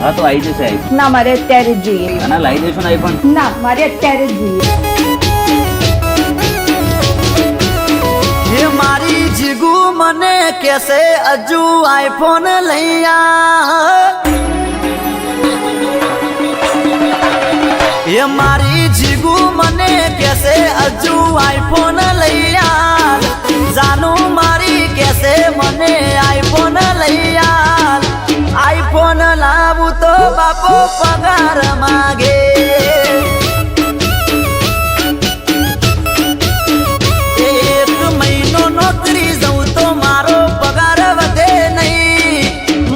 હા તો આવી જશે આઈફોન. ના મારે અત્યારે જ જોઈએ. અને લાવી દેશો ને આઈફોન? ના મારે અત્યારે જ જોઈએ. ये मारी जीगू मने कैसे अजू आईफोन लैया ये मारी जीगू मने कैसे अजू आईफोन लैया जानू मारी कैसे मने आईफोन लैया आईफोन लावू तो बापो पगार मांगे नौकरी जाऊं तो मारो पगार वधे नहीं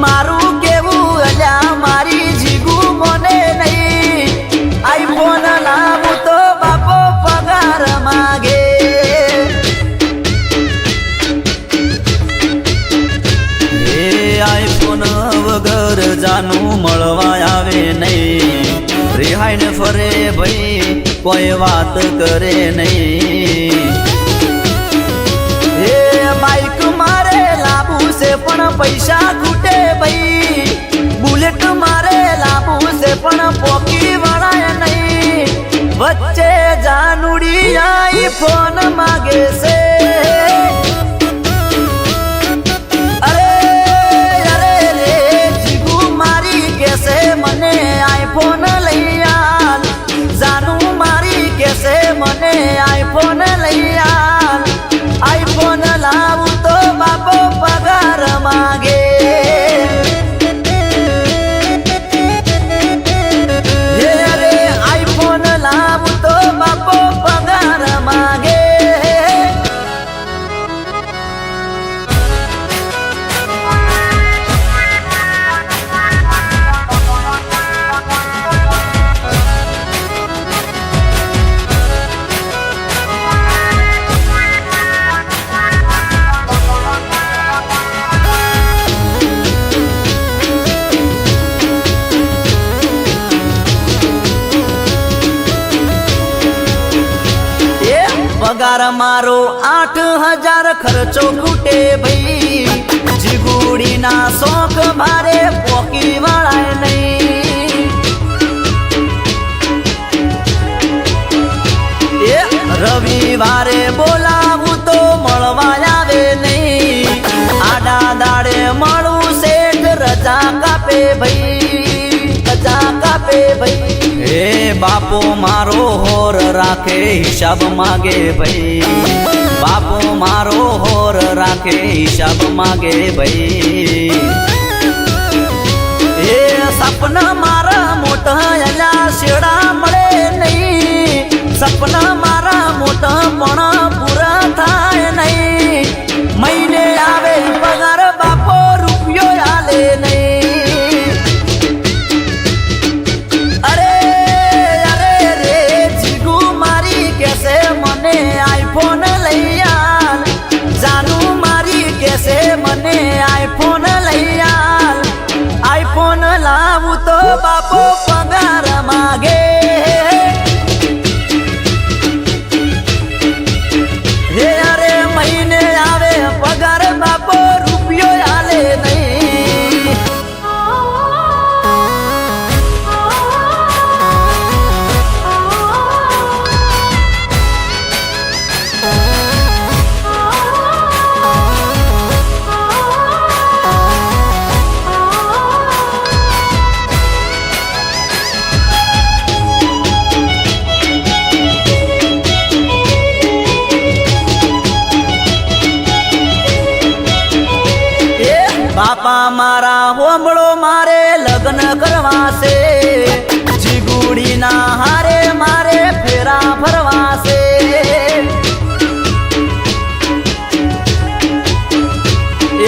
मारू केवू अल्या मारी जीगू मोने नहीं आईफोन लावू तो बापो पगार मांगे ए आईफोन वगर जानू मळवा आवे नहीं रिहाई ने फरे भाई कोई बात करे नहीं बाइक मारे लाबू से पण पैसा खूटे भाई बुलेट मारे लाबू से पण पोकी वळाय नहीं वच्चे जानुडी आईफोन मागे से अरे अरे रे जीगू मारी कैसे मने आईफोन लैया जानू मारी कैसे मने आईफोन लैया आईफोन लावू तो बापो पगार मांगे ये रे आईफोन लावू तो बापो पगार मांगे पगार मारो 8,000 खर्चो खूटे भाई जीगुड़ी ना शौक मारे पोकी वळाय नहीं रविवारे बोलावू तो मळवा आवे नहीं आडा दाड़े मळू सेठ रजा कापे भाई रजा कापे भाई ए बापो मारो होर राखे हिसाब मागे भाई बापो मारो होर राखे हिसाब मागे भाई ए सपना मारा मोटा अल्या शेडा मळे नहीं सपना मारा मोटा पण पूरा थाय नहीं महीने आवे पगार बापो रुपयो आले नहीं आईफोन लैया जानू मारी कैसे मने आईफोन लैया आईफोन लावू तो बापो पगार मांगे हे अरे महीने आवे पगार बापो रुपयो आले नहीं बापा मारा होमड़ो मारे लग्न करवा से जीगुड़ी ना हारे मारे फेरा भरवा से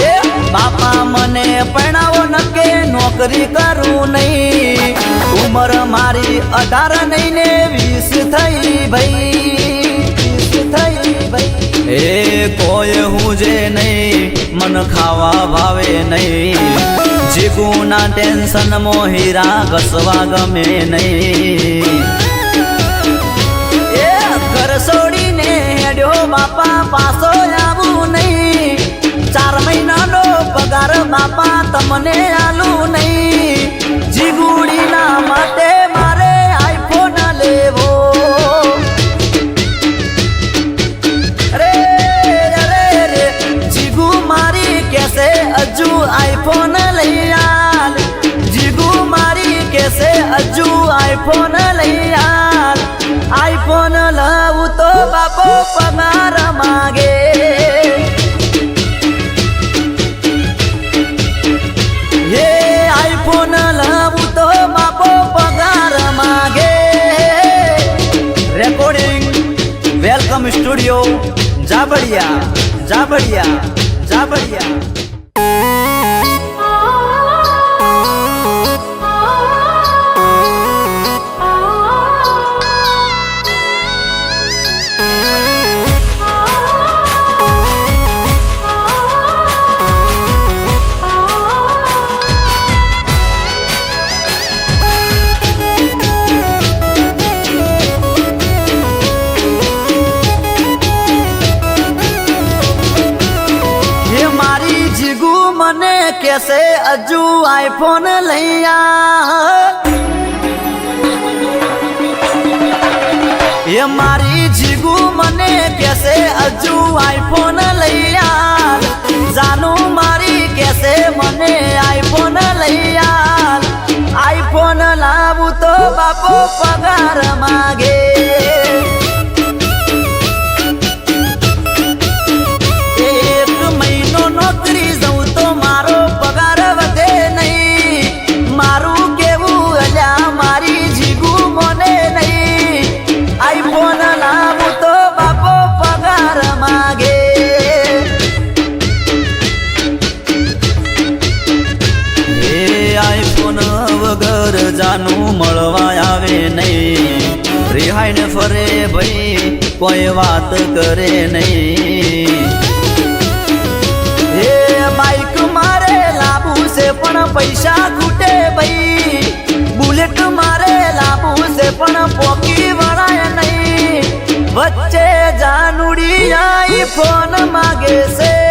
ए बापा मने पहनावो नके नौकरी करू नहीं उम्र मारी 18 नहीं ने 20 थई भाई 20 थई भाई ए कोई हुजे नहीं मन खावा भावे नहीं जीगू ना टेंशन मोहिरा घसवा गमे नहीं ए घर सोड़ी ने हेड्यो बापा पासो आवू नहीं 4 महीना नो पगार बापा तमने आलू नहीं जीगू આઈફોન લઈ યાર આઈફોન લઉં તો બાપો પગાર માગે હે આઈફોન લઉં તો બાપો પગાર માગે રેકોર્ડિંગ વેલકમ સ્ટુડિયો જાબડિયા જાબડિયા જાબડિયા મને કેસે હજુ આઈફોન લઈ એ મારી જીગુ મને કેસે હજુ આઈફોન લઈ જાનું મારી કેસે મને આઈફોન લઈ આઈફોન લાવું તો બાપો પગાર માગે જાનું મળવા આવે નહીં રિહાઈ ને ફરે ભાઈ કોઈ વાત કરે નહીં હે બાઈક મારે લાવું છે પણ પૈસા ખૂટે ભાઈ બુલેટ મારે લાવું છે પણ પોકી વળાય નહીં વચ્ચે જાનુડી આઈફોન માગે છે